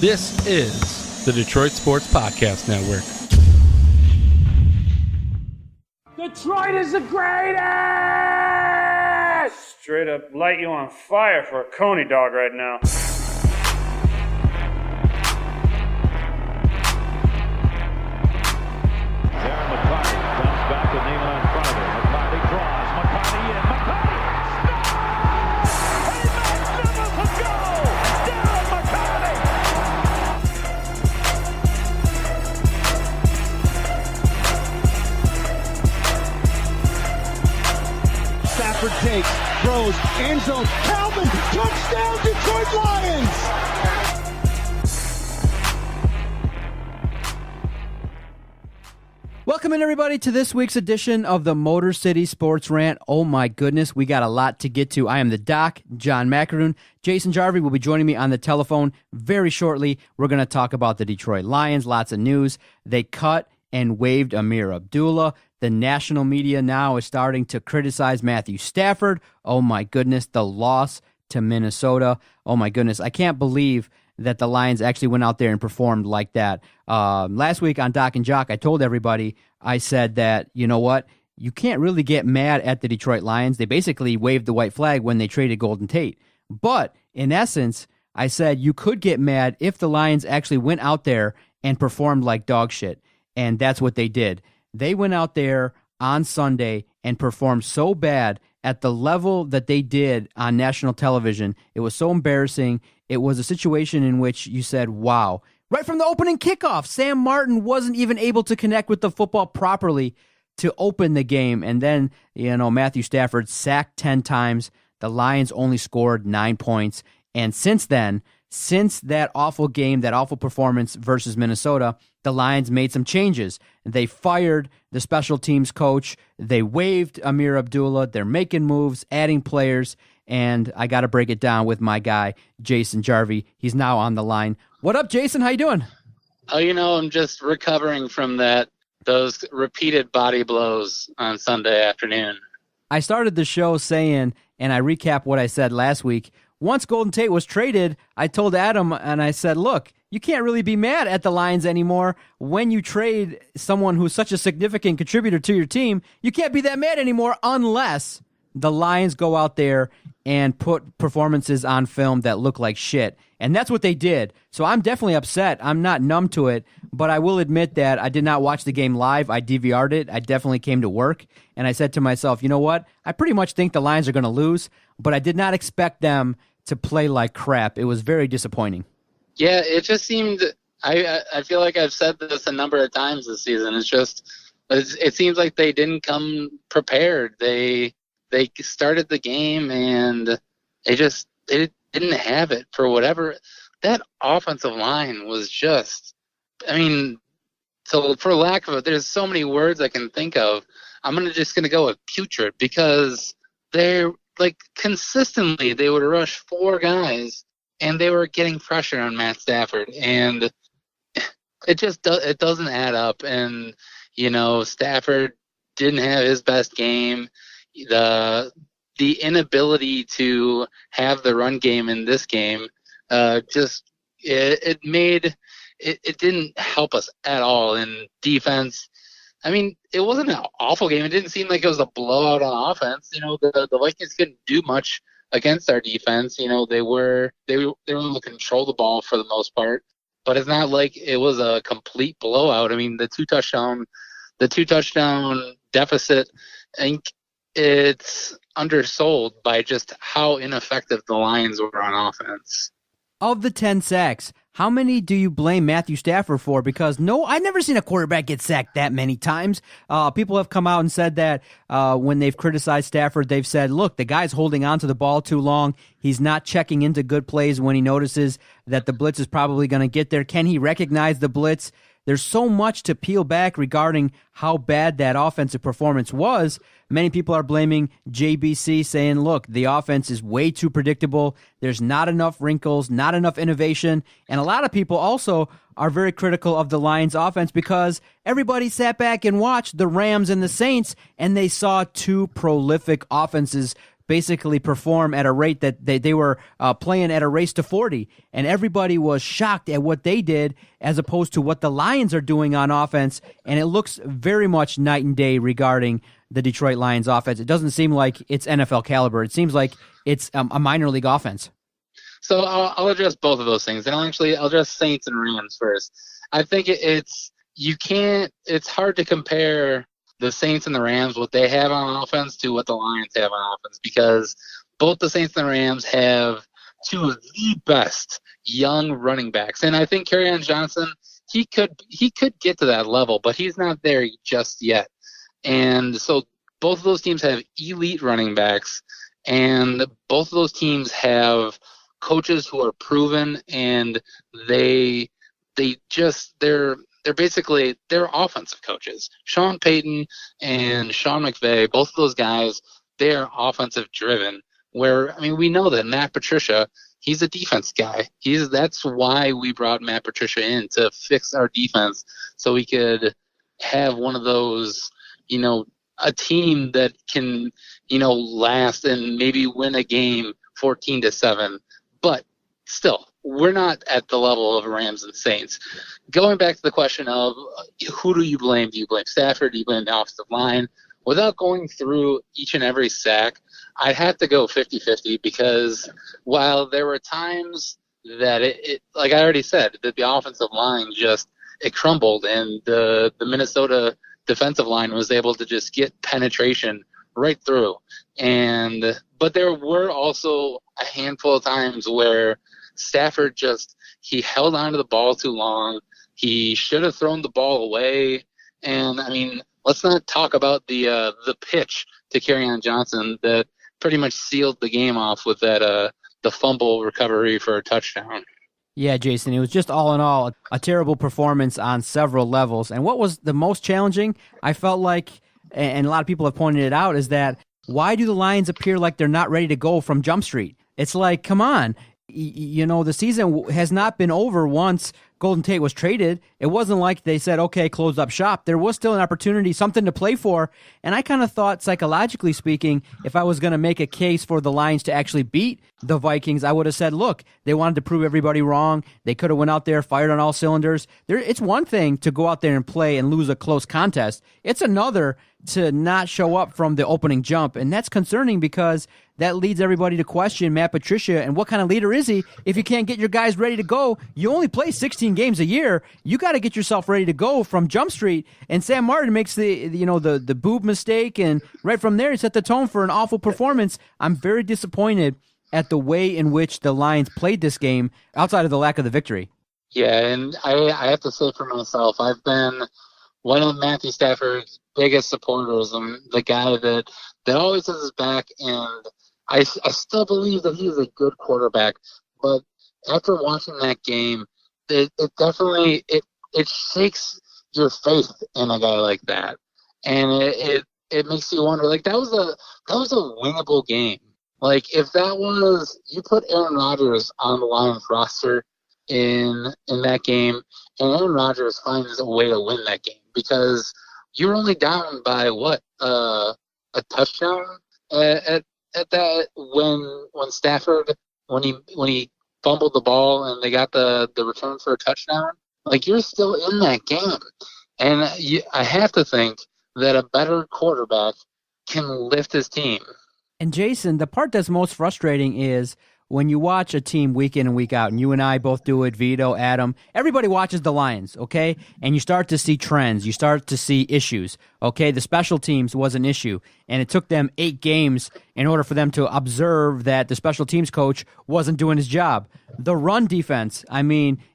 This is the Detroit Sports Podcast Network. Detroit is the greatest! Straight up light you on fire for a Coney dog right now. Darren McCarty comes back with Neiman in front of him. McCarty draws. McCarty in. McCarty scores! A magnificent goal! Darren McCarty! Stafford takes, throws, end zone, Calvin, touchdown, Detroit Lions! Welcome in, everybody, to this week's edition of the Motor City Sports Rant. Oh my goodness, we got a lot to get to. I am the Doc, John McAroon. Jason Jarvie will be joining me on the telephone very shortly. We're going to talk about the Detroit Lions, lots of news. They cut and waived Ameer Abdullah. The national media now is starting to criticize Matthew Stafford. Oh my goodness, the loss to Minnesota. Oh my goodness, I can't believe that the Lions actually went out there and performed like that. Last week on Doc and Jock, I told everybody, I said that, you know what, you can't really get mad at the Detroit Lions. They basically waved the white flag when they traded Golden Tate. But in essence, I said you could get mad if the Lions actually went out there and performed like dog shit. And that's what they did. They went out there on Sunday and performed so bad at the level that they did on national television. It was so embarrassing. It was a situation in which you said, wow. Right from the opening kickoff, Sam Martin wasn't even able to connect with the football properly to open the game. And then, Matthew Stafford sacked 10 times. The Lions only scored 9 points. And since then, since that awful game, that awful performance versus Minnesota, the Lions made some changes. They fired the special teams coach. They waived Ameer Abdullah. They're making moves, adding players. And I got to break it down with my guy, Jason Jarvie. He's now on the line. What up, Jason? How you doing? Oh, I'm just recovering from those repeated body blows on Sunday afternoon. I started the show saying, and I recap what I said last week, once Golden Tate was traded, I told Adam, and I said, look, you can't really be mad at the Lions anymore. When you trade someone who's such a significant contributor to your team, you can't be that mad anymore unless the Lions go out there and put performances on film that look like shit. And that's what they did. So I'm definitely upset. I'm not numb to it, but I will admit that I did not watch the game live. I DVR'd it. I definitely came to work, and I said to myself, you know what? I pretty much think the Lions are going to lose, but I did not expect them to play like crap. It was very disappointing. Yeah, it just seemed I feel like I've said this a number of times this season. It seems like they didn't come prepared. They started the game and they didn't have it for whatever. That offensive line was just, so for lack of it, there's so many words I can think of. I'm going to go with putrid because they're like consistently they would rush 4 guys and they were getting pressure on Matt Stafford, and it doesn't add up. And Stafford didn't have his best game. The inability to have the run game in this game it didn't help us at all in defense. It wasn't an awful game. It didn't seem like it was a blowout on offense. The Vikings couldn't do much against our defense. They were able to control the ball for the most part, but it's not like it was a complete blowout. The two touchdown deficit, I think it's undersold by just how ineffective the Lions were on offense. Of the 10 sacks, how many do you blame Matthew Stafford for? Because I've never seen a quarterback get sacked that many times. People have come out and said that when they've criticized Stafford, they've said, look, the guy's holding on to the ball too long. He's not checking into good plays when he notices that the blitz is probably going to get there. Can he recognize the blitz? There's so much to peel back regarding how bad that offensive performance was. Many people are blaming JBC, saying, look, the offense is way too predictable. There's not enough wrinkles, not enough innovation. And a lot of people also are very critical of the Lions offense because everybody sat back and watched the Rams and the Saints, and they saw 2 prolific offenses basically perform at a rate that they were playing at a race to 40, and everybody was shocked at what they did as opposed to what the Lions are doing on offense, and it looks very much night and day regarding the Detroit Lions offense. It doesn't seem like it's NFL caliber. It seems like it's a minor league offense. So I'll address both of those things, and I'll address Saints and Rams first. I think it's hard to compare the Saints and the Rams, what they have on offense, to what the Lions have on offense, because both the Saints and the Rams have two of the best young running backs, and I think Kerryon Johnson, he could get to that level, but he's not there just yet. And so both of those teams have elite running backs, and both of those teams have coaches who are proven, and they're offensive coaches. Sean Payton and Sean McVay, both of those guys, they're offensive driven. We know that Matt Patricia, he's a defense guy. That's why we brought Matt Patricia in, to fix our defense, so we could have one of those, a team that can, last and maybe win a game 14-7. But still, we're not at the level of Rams and Saints. Going back to the question of who do you blame? Do you blame Stafford? Do you blame the offensive line? Without going through each and every sack, I'd have to go 50-50, because while there were times that it like I already said, that the offensive line it crumbled, and the Minnesota defensive line was able to just get penetration right through. But there were also a handful of times where Stafford he held onto the ball too long. He should have thrown the ball away. And let's not talk about the pitch to Kerryon Johnson that pretty much sealed the game off with that the fumble recovery for a touchdown. Yeah, Jason, it was just all in all a terrible performance on several levels. And what was the most challenging, I felt like, and a lot of people have pointed it out, is that why do the Lions appear like they're not ready to go from Jump Street? It's like, come on. The season has not been over once Golden Tate was traded. It wasn't like they said, okay, close up shop. There was still an opportunity, something to play for. And I kind of thought, psychologically speaking, if I was going to make a case for the Lions to actually beat the Vikings, I would have said, look, they wanted to prove everybody wrong. They could have went out there, fired on all cylinders. It's one thing to go out there and play and lose a close contest. It's another to not show up from the opening jump. And that's concerning, because that leads everybody to question Matt Patricia and what kind of leader is he if you can't get your guys ready to go. You only play 16 games a year. You got to get yourself ready to go from Jump Street. And Sam Martin makes the boob mistake, and right from there he set the tone for an awful performance. I'm very disappointed at the way in which the Lions played this game, outside of the lack of the victory. Yeah, and I have to say for myself, I've been one of Matthew Stafford's biggest supporters, and the guy that always has his back, and I still believe that he is a good quarterback. But after watching that game, it definitely shakes your faith in a guy like that, and it makes you wonder. Like, that was a winnable game. Like, if that was, you put Aaron Rodgers on the Lions roster in that game, and Aaron Rodgers finds a way to win that game, because you're only down by a touchdown at that when Stafford when he fumbled the ball and they got the return for a touchdown. Like, you're still in that game, and I have to think that a better quarterback can lift his team. And Jason, the part that's most frustrating is when you watch a team week in and week out, and you and I both do it, Vito, Adam, everybody watches the Lions, okay? And you start to see trends. You start to see issues, okay? The special teams was an issue, and it took them 8 games in order for them to observe that the special teams coach wasn't doing his job. The run defense,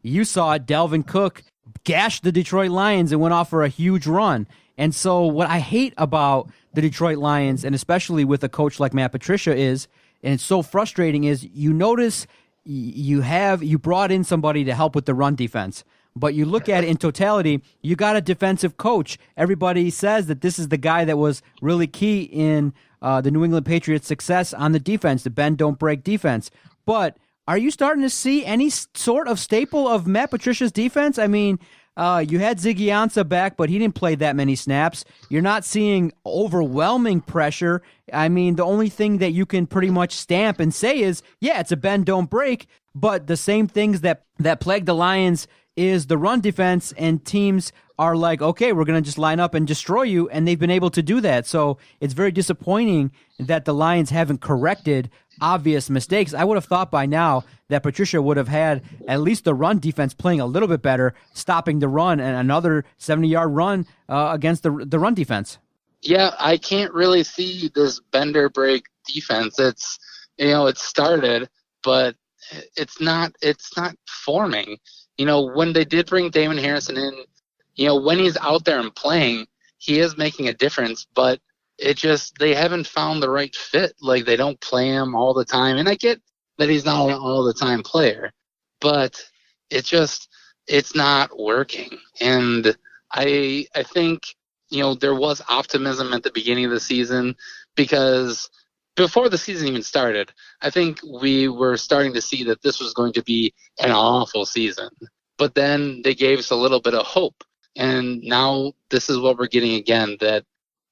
you saw it. Dalvin Cook gashed the Detroit Lions and went off for a huge run. And so what I hate about the Detroit Lions, and especially with a coach like Matt Patricia, is, and it's so frustrating, is you notice you brought in somebody to help with the run defense, but you look at it in totality, you got a defensive coach. Everybody says that this is the guy that was really key in the New England Patriots' success on the defense, the bend, don't break defense. But are you starting to see any sort of staple of Matt Patricia's defense? You had Ziggy Ansah back, but he didn't play that many snaps. You're not seeing overwhelming pressure. I mean, the only thing that you can pretty much stamp and say is, yeah, it's a bend, don't break, but the same things that plague the Lions is the run defense, and teams are like, okay, we're going to just line up and destroy you, and they've been able to do that. So it's very disappointing that the Lions haven't corrected obvious mistakes. I would have thought by now that Patricia would have had at least the run defense playing a little bit better, stopping the run, and another 70-yard run against the run defense. Yeah, I can't really see this bender break defense. It's, it started, but it's not forming. When they did bring Damon Harrison in, when he's out there and playing, he is making a difference, but they haven't found the right fit. Like, they don't play him all the time. And I get that he's not an all the time player, but it's not working. And I think, there was optimism at the beginning of the season, because before the season even started, I think we were starting to see that this was going to be an awful season. But then they gave us a little bit of hope. And now this is what we're getting again, that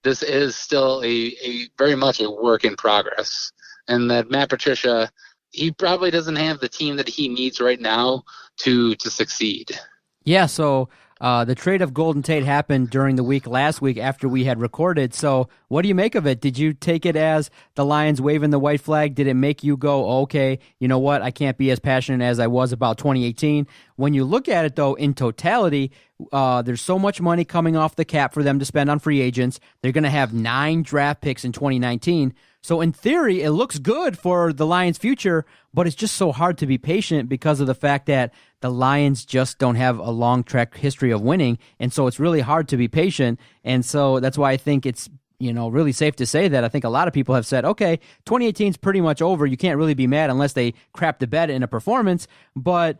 this is still a very much a work in progress. And that Matt Patricia, he probably doesn't have the team that he needs right now to succeed. Yeah, so the trade of Golden Tate happened during the week last week after we had recorded. So what do you make of it? Did you take it as the Lions waving the white flag? Did it make you go, okay, you know what, I can't be as passionate as I was about 2018? When you look at it, though, in totality, there's so much money coming off the cap for them to spend on free agents. They're going to have 9 draft picks in 2019. So in theory, it looks good for the Lions' future, but it's just so hard to be patient because of the fact that the Lions just don't have a long track history of winning, and so it's really hard to be patient. And so that's why I think it's really safe to say that I think a lot of people have said, okay, 2018 is pretty much over. You can't really be mad unless they crap the bed in a performance. But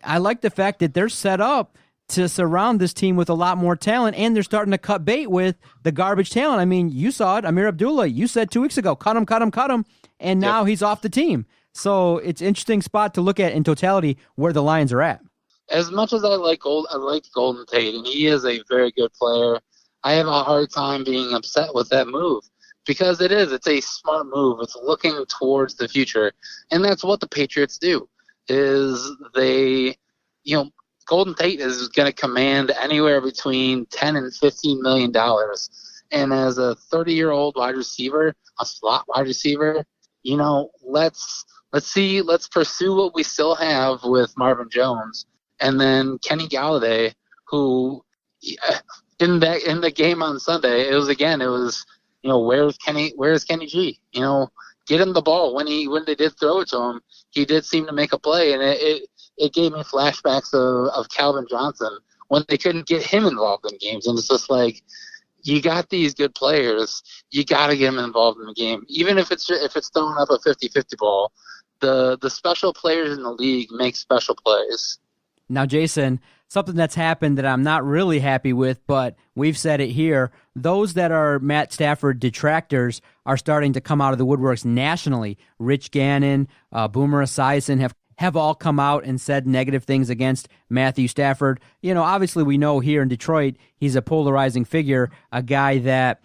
I like the fact that they're set up to surround this team with a lot more talent, and they're starting to cut bait with the garbage talent. I mean, you saw it, Amir Abdullah. You said 2 weeks ago, cut him, and now he's off the team. So it's an interesting spot to look at in totality where the Lions are at. As much as I like Golden Tate, and he is a very good player, I have a hard time being upset with that move, because it's a smart move. It's looking towards the future, and that's what the Patriots do. Is they, Golden Tate is going to command anywhere between $10 and $15 million, and as a 30-year-old wide receiver, a slot wide receiver, let's pursue what we still have with Marvin Jones, and then Kenny Galladay, who in the game on Sunday, it was where's Kenny G? Get him the ball when they did throw it to him. He did seem to make a play, and it gave me flashbacks of Calvin Johnson when they couldn't get him involved in games, and it's just like, you got these good players, you got to get them involved in the game, even if it's throwing up a 50-50 ball. The special players in the league make special plays. Now, Jason, something that's happened that I'm not really happy with, but we've said it here, those that are Matt Stafford detractors are starting to come out of the woodworks nationally. Rich Gannon, Boomer Esiason have all come out and said negative things against Matthew Stafford. Obviously we know here in Detroit, he's a polarizing figure, a guy that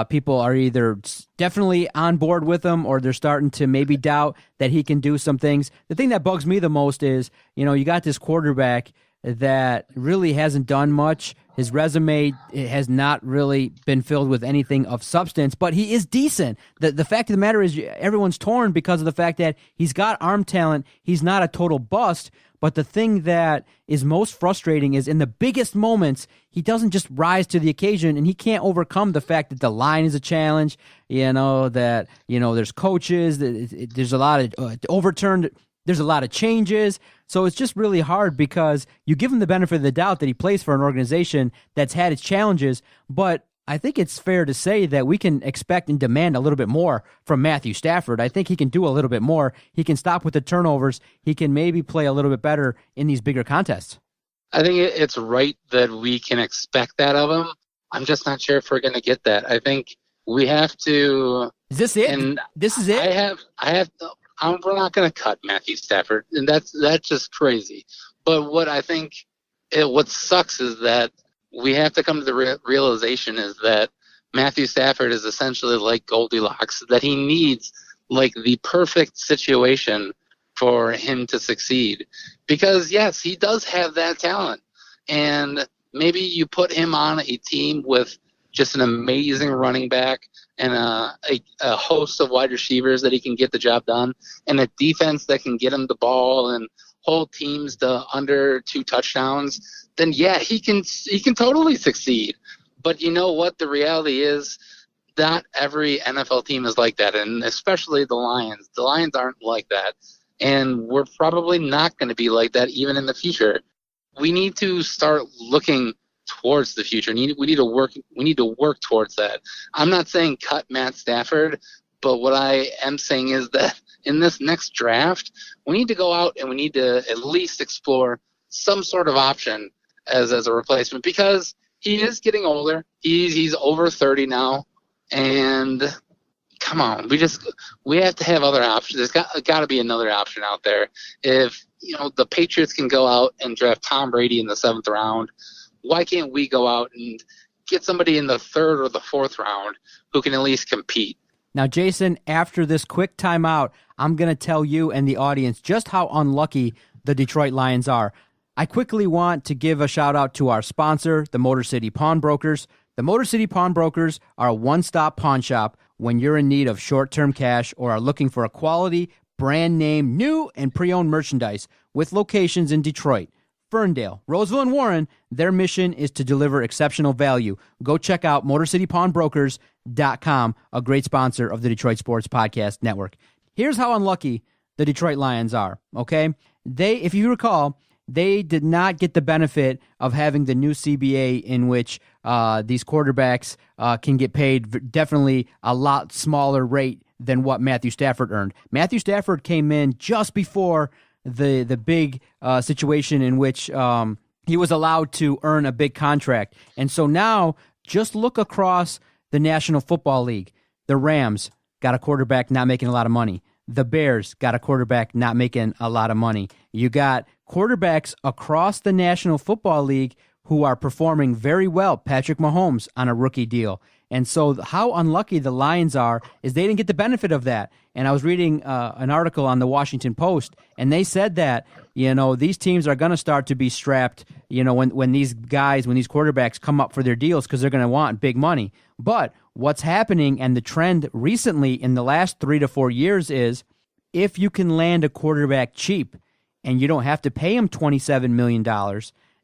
people are either definitely on board with him or they're starting to maybe doubt that he can do some things. The thing that bugs me the most is, you got this quarterback that really hasn't done much. His resume has not really been filled with anything of substance, but he is decent. The fact of the matter is everyone's torn because of the fact that he's got arm talent. He's not a total bust, but the thing that is most frustrating is in the biggest moments, he doesn't just rise to the occasion, and he can't overcome the fact that the line is a challenge, that there's coaches, there's a lot of overturned, there's a lot of changes. So it's just really hard because you give him the benefit of the doubt that he plays for an organization that's had its challenges, but I think it's fair to say that we can expect and demand a little bit more from Matthew Stafford. I think he can do a little bit more. He can stop with the turnovers. He can maybe play a little bit better in these bigger contests. I think it's right that we can expect that of him. I'm just not sure if we're going to get that. I think we have to. Is this it? And this is it? We're not going to cut Matthew Stafford, and that's just crazy. But what I think what sucks is that we have to come to the realization is that Matthew Stafford is essentially like Goldilocks, that he needs like the perfect situation for him to succeed. Because yes, he does have that talent. And maybe you put him on a team with just an amazing running back and a host of wide receivers that he can get the job done, and a defense that can get him the ball and hold teams to under 2 touchdowns, then yeah, he can totally succeed. But you know what? The reality is not every NFL team is like that, and especially the Lions. The Lions aren't like that, and we're probably not going to be like that even in the future. We need to start looking towards the future. We need to work towards that. I'm not saying cut Matt Stafford, but what I am saying is that in this next draft, we need to go out and we need to at least explore some sort of option as a replacement, because he is getting older. He's over 30 now, and come on, we have to have other options. There's got to be another option out there. If the Patriots can go out and draft Tom Brady in the 7th round, why can't we go out and get somebody in the 3rd or the 4th round who can at least compete? Now, Jason, after this quick timeout, I'm going to tell you and the audience just how unlucky the Detroit Lions are. I quickly want to give a shout out to our sponsor, the Motor City Pawnbrokers. The Motor City Pawnbrokers are a one-stop pawn shop when you're in need of short-term cash or are looking for a quality, brand name, new and pre-owned merchandise with locations in Detroit, Ferndale, Roseville, and Warren. Their mission is to deliver exceptional value. Go check out MotorCityPawnbrokers.com, a great sponsor of the Detroit Sports Podcast Network. Here's how unlucky the Detroit Lions are, okay? If you recall, they did not get the benefit of having the new CBA in which these quarterbacks can get paid definitely a lot smaller rate than what Matthew Stafford earned. Matthew Stafford came in just before the big situation in which he was allowed to earn a big contract. And so now just look across the National Football League. The Rams got a quarterback not making a lot of money. The Bears got a quarterback not making a lot of money. You got quarterbacks across the National Football League who are performing very well. Patrick Mahomes on a rookie deal. And so how unlucky the Lions are is they didn't get the benefit of that. And I was reading an article on the Washington Post, and they said that, these teams are going to start to be strapped, when these quarterbacks come up for their deals, because they're going to want big money. But what's happening, and the trend recently in the last 3 to 4 years, is if you can land a quarterback cheap and you don't have to pay him $27 million,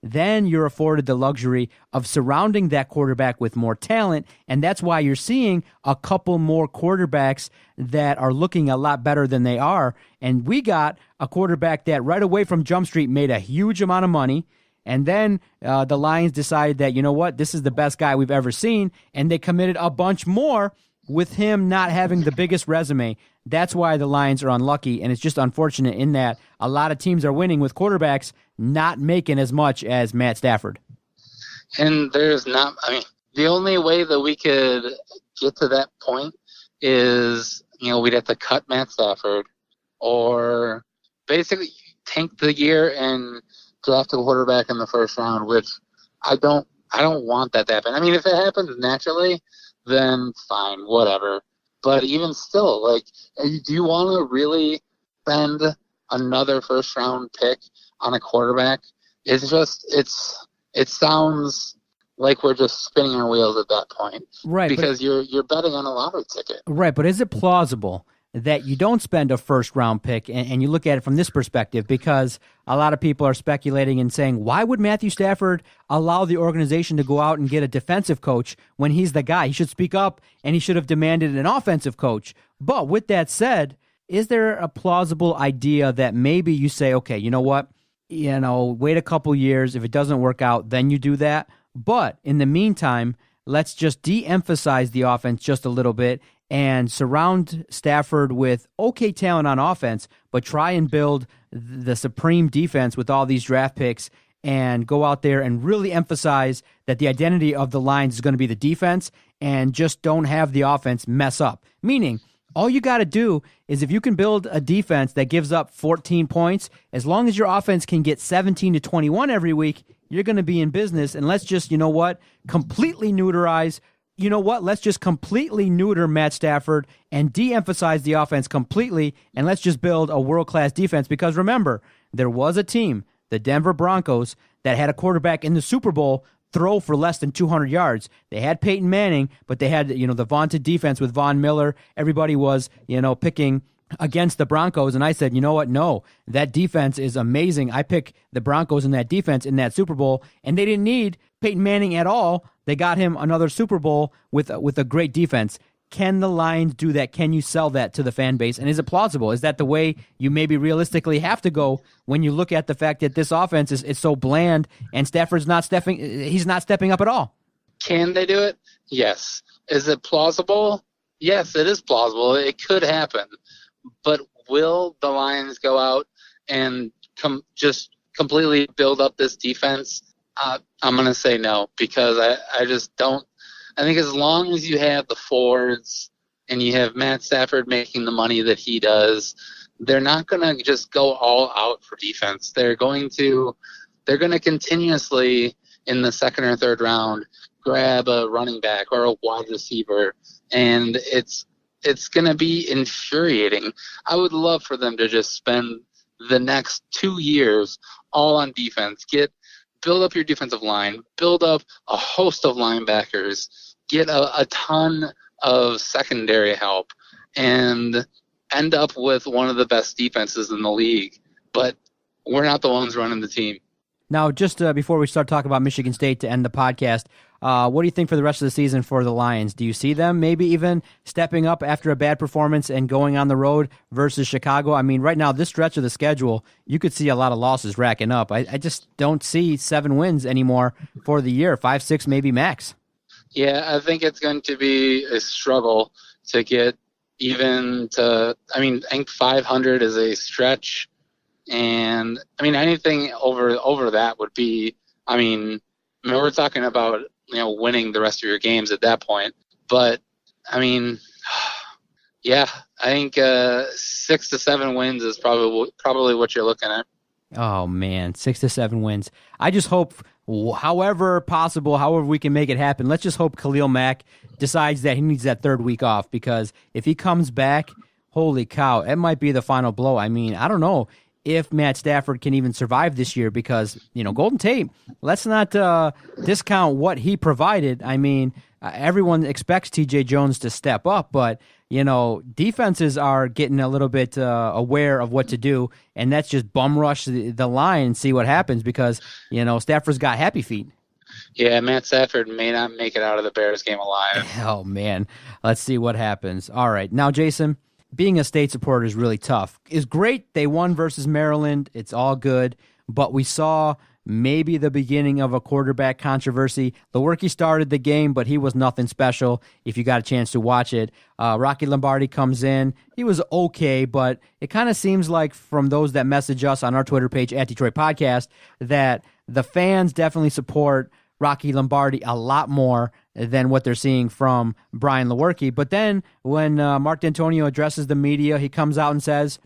then you're afforded the luxury of surrounding that quarterback with more talent, and that's why you're seeing a couple more quarterbacks that are looking a lot better than they are. And we got a quarterback that right away from Jump Street made a huge amount of money, and then the Lions decided that, this is the best guy we've ever seen, and they committed a bunch more with him not having the biggest resume. That's why the Lions are unlucky, and it's just unfortunate in that a lot of teams are winning with quarterbacks not making as much as Matt Stafford. And the only way that we could get to that point is, we'd have to cut Matt Stafford or basically tank the year and draft a quarterback in the 1st round, which I don't want that to happen. I mean, if it happens naturally, then fine, whatever. But even still, do you want to really spend another 1st round pick on a quarterback? It sounds like we're just spinning our wheels at that point. Right. Because you're betting on a lottery ticket. Right, but is it plausible that you don't spend a 1st round pick and you look at it from this perspective? Because a lot of people are speculating and saying, why would Matthew Stafford allow the organization to go out and get a defensive coach when he's the guy? He should speak up, and he should have demanded an offensive coach. But with that said, is there a plausible idea that maybe you say, okay, you know what? Wait a couple years. If it doesn't work out, then you do that. But in the meantime, let's just de-emphasize the offense just a little bit and surround Stafford with okay talent on offense, but try and build the supreme defense with all these draft picks and go out there and really emphasize that the identity of the Lions is going to be the defense, and just don't have the offense mess up. Meaning, all you got to do is, if you can build a defense that gives up 14 points, as long as your offense can get 17 to 21 every week, you're going to be in business. And let's just, you know what, completely neuterize. You know what? Let's just completely neuter Matt Stafford and de-emphasize the offense completely, and let's just build a world-class defense. Because remember, there was a team, the Denver Broncos, that had a quarterback in the Super Bowl throw for less than 200 yards. They had Peyton Manning, but they had, the vaunted defense with Von Miller. Everybody was, picking against the Broncos, and I said, you know what? No, that defense is amazing. I pick the Broncos in that defense in that Super Bowl, and they didn't need Peyton Manning at all. They got him another Super Bowl with a great defense. Can the Lions do that? Can you sell that to the fan base? And is it plausible? Is that the way you maybe realistically have to go when you look at the fact that this offense is so bland and Stafford's not stepping up at all? Can they do it? Yes. Is it plausible? Yes, it is plausible. It could happen. But will the Lions go out and just completely build up this defense? I'm going to say no, because I just don't. I think as long as you have the Fords and you have Matt Stafford making the money that he does, they're not going to just go all out for defense. They're going to continuously in the second or third round grab a running back or a wide receiver, and it's going to be infuriating. I would love for them to just spend the next 2 years all on defense. Build up your defensive line, build up a host of linebackers, get a ton of secondary help, and end up with one of the best defenses in the league. But we're not the ones running the team. Now, just before we start talking about Michigan State to end the podcast, what do you think for the rest of the season for the Lions? Do you see them maybe even stepping up after a bad performance and going on the road versus Chicago? I mean, right now, this stretch of the schedule, you could see a lot of losses racking up. I just don't see 7 wins anymore for the year, 5, 6 maybe max. Yeah, I think it's going to be a struggle to get even to – I think 500 is a stretch. And, anything over that would be – we're talking about, winning the rest of your games at that point. But, yeah, I think 6 to 7 wins is probably what you're looking at. Oh, man, 6 to 7 wins. I just hope, however possible, however we can make it happen, let's just hope Khalil Mack decides that he needs that 3rd week off, because if he comes back, holy cow, it might be the final blow. I don't know if Matt Stafford can even survive this year, because, Golden Tate, let's not discount what he provided. Everyone expects TJ Jones to step up, but, defenses are getting a little bit aware of what to do, and that's just bum rush the line and see what happens, because, Stafford's got happy feet. Yeah, Matt Stafford may not make it out of the Bears game alive. Oh, man. Let's see what happens. All right. Now, Jason, being a State supporter is really tough. It's great they won versus Maryland. It's all good. But we saw maybe the beginning of a quarterback controversy. Lewerke started the game, but he was nothing special if you got a chance to watch it. Rocky Lombardi comes in. He was okay, but it kind of seems like from those that message us on our Twitter page, @Detroit Podcast, that the fans definitely support Rocky Lombardi a lot more than what they're seeing from Brian Lewerke. But then when Mark D'Antonio addresses the media, he comes out and says,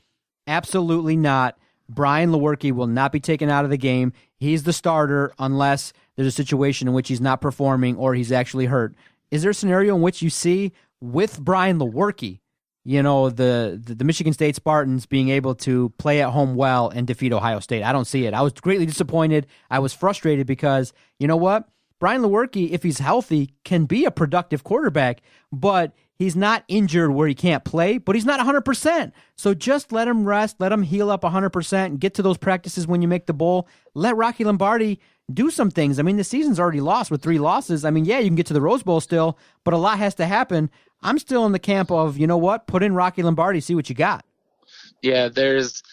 absolutely not. Brian Lewerke will not be taken out of the game. He's the starter unless there's a situation in which he's not performing or he's actually hurt. Is there a scenario in which you see with Brian Lewerke, the Michigan State Spartans being able to play at home well and defeat Ohio State? I don't see it. I was greatly disappointed. I was frustrated because, you know what? Brian Lewerke, if he's healthy, can be a productive quarterback, but he's not injured where he can't play, but he's not 100%. So just let him rest, let him heal up 100%, and get to those practices when you make the bowl. Let Rocky Lombardi do some things. The season's already lost with 3 losses. Yeah, you can get to the Rose Bowl still, but a lot has to happen. I'm still in the camp of, you know what, put in Rocky Lombardi, see what you got. Yeah, there's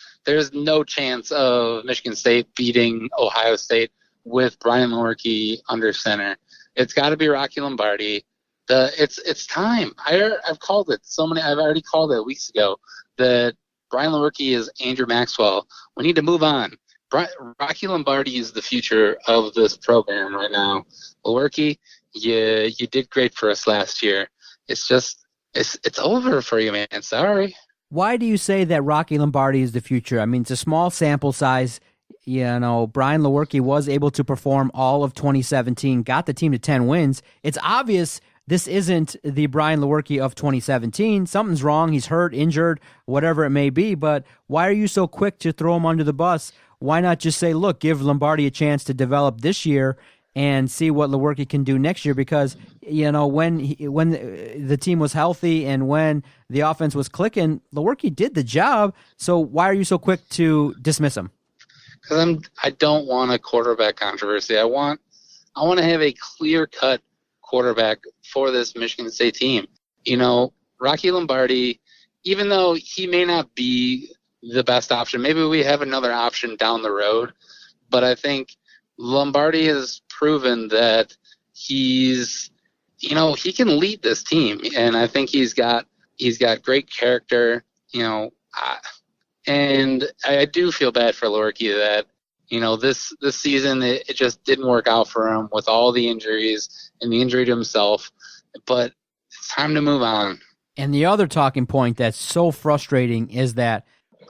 no chance of Michigan State beating Ohio State with Brian Lewerke under center. It's got to be Rocky Lombardi. It's time. I've called it I've already called it weeks ago that Brian Lewerke is Andrew Maxwell. We need to move on. Rocky Lombardi is the future of this program right now. Lewerke, you did great for us last year. It's over for you, man. Sorry. Why do you say that Rocky Lombardi is the future? It's a small sample size. Brian Lewerke was able to perform all of 2017, got the team to 10 wins. It's obvious this isn't the Brian Lewerke of 2017. Something's wrong. He's hurt, injured, whatever it may be. But why are you so quick to throw him under the bus? Why not just say, look, give Lombardi a chance to develop this year and see what Lewerke can do next year? Because, when the team was healthy and when the offense was clicking, Lewerke did the job. So why are you so quick to dismiss him? Because I don't want a quarterback controversy. I want to have a clear-cut quarterback for this Michigan State team. Rocky Lombardi, even though he may not be the best option, maybe we have another option down the road, but I think Lombardi has proven that he can lead this team, and I think he's got great character, and I do feel bad for Lewerke that, this season it just didn't work out for him with all the injuries and the injury to himself. But it's time to move on. And the other talking point that's so frustrating is that,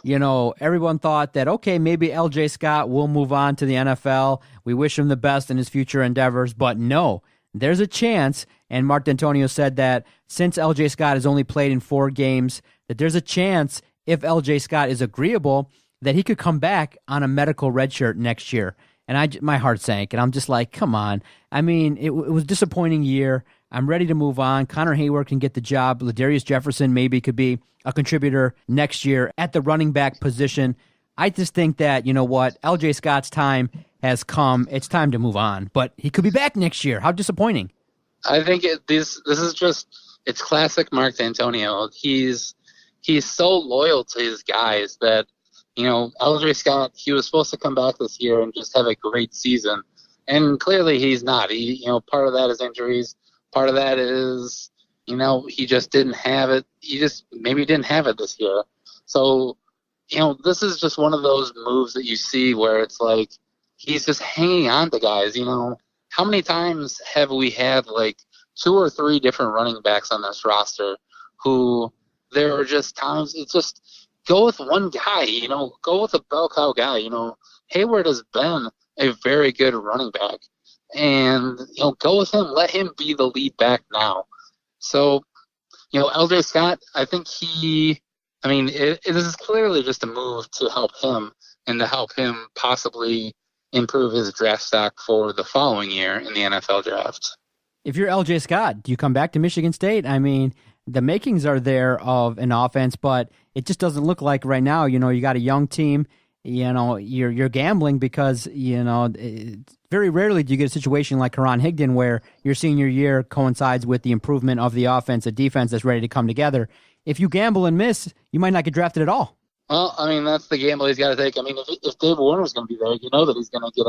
everyone thought that, okay, maybe LJ Scott will move on to the NFL. We wish him the best in his future endeavors. But no, there's a chance, and Mark D'Antonio said that since LJ Scott has only played in 4 games, that there's a chance, if LJ Scott is agreeable, that he could come back on a medical redshirt next year. And my heart sank, and I'm just like, come on. I mean, it was a disappointing year. I'm ready to move on. Connor Hayward can get the job. Ladarius Jefferson maybe could be a contributor next year at the running back position. I just think that, LJ Scott's time has come. It's time to move on. But he could be back next year. How disappointing. I think this is just, it's classic Mark D'Antonio. He's so loyal to his guys that, LJ Scott, he was supposed to come back this year and just have a great season. And clearly he's not. Part of that is injuries. Part of that is, he just didn't have it. He just maybe didn't have it this year. So, this is just one of those moves that you see where it's like he's just hanging on to guys. How many times have we had like 2 or 3 different running backs on this roster who there are just times it's just go with one guy, go with a bell cow guy. Hayward has been a very good running back. And, go with him. Let him be the lead back now. So, LJ Scott, I think this is clearly just a move to help him and to help him possibly improve his draft stock for the following year in the NFL draft. If you're LJ Scott, do you come back to Michigan State? I mean, the makings are there of an offense, but it just doesn't look like right now. You got a young team. You're gambling because, very rarely do you get a situation like Karan Higdon where your senior year coincides with the improvement of the offense, a defense that's ready to come together. If you gamble and miss, you might not get drafted at all. Well, that's the gamble he's got to take. If Dave Warner's going to be there, that he's going to get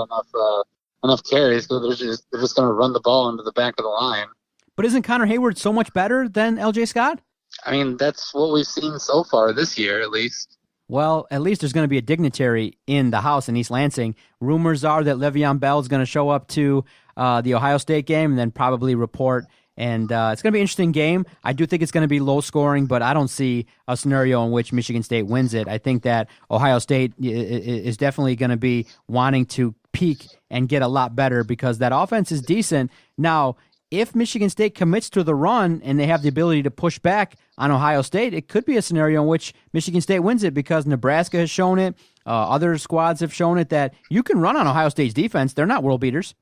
enough carries because they're just going to run the ball into the back of the line. But isn't Connor Hayward so much better than LJ Scott? That's what we've seen so far this year, at least. Well, at least there's going to be a dignitary in the house in East Lansing. Rumors are that Le'Veon Bell is going to show up to the Ohio State game and then probably report. And it's going to be an interesting game. I do think it's going to be low scoring, but I don't see a scenario in which Michigan State wins it. I think that Ohio State is definitely going to be wanting to peak and get a lot better because that offense is decent. Now, if Michigan State commits to the run and they have the ability to push back on Ohio State, it could be a scenario in which Michigan State wins it because Nebraska has shown it. Other squads have shown it that you can run on Ohio State's defense. They're not world beaters.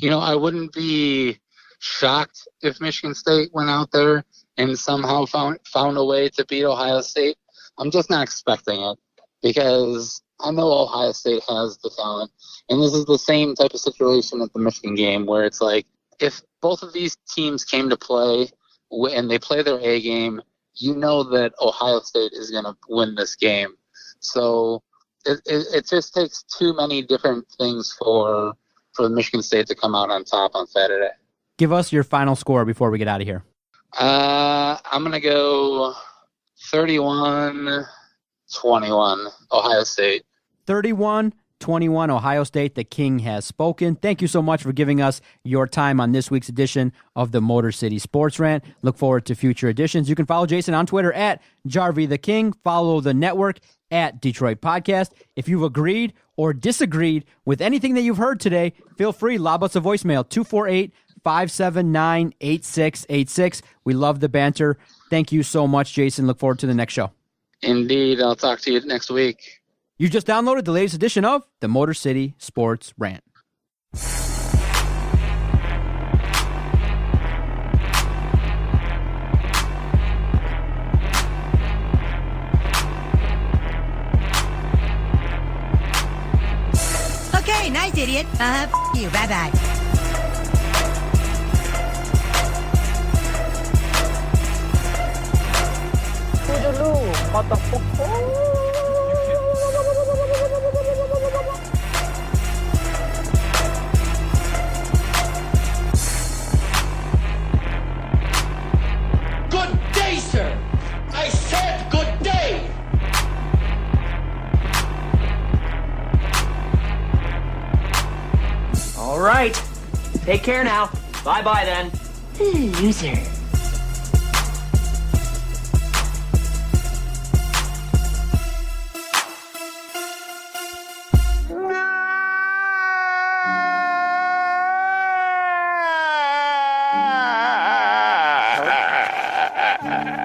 I wouldn't be shocked if Michigan State went out there and somehow found a way to beat Ohio State. I'm just not expecting it because I know Ohio State has the talent. And this is the same type of situation at the Michigan game where it's like, if both of these teams came to play and they play their A game, that Ohio State is going to win this game. So it just takes too many different things for Michigan State to come out on top on Saturday. Give us your final score before we get out of here. I'm going to go 31-21 Ohio State. 31-21 Ohio State. The King has spoken. Thank you so much for giving us your time on this week's edition of the Motor City Sports Rant. Look forward to future editions. You can follow Jason on Twitter at Jarvie the King. Follow the network at Detroit Podcast. If you've agreed or disagreed with anything that you've heard today, feel free, lob us a voicemail, 248-579-8686. We love the banter. Thank you so much, Jason. Look forward to the next show. Indeed. I'll talk to you next week. You just downloaded the latest edition of the Motor City Sports Rant. Okay, nice, idiot. You. Bye-bye. Good day, sir. I said good day. All right. Take care now. Bye-bye then. Loser. Ah!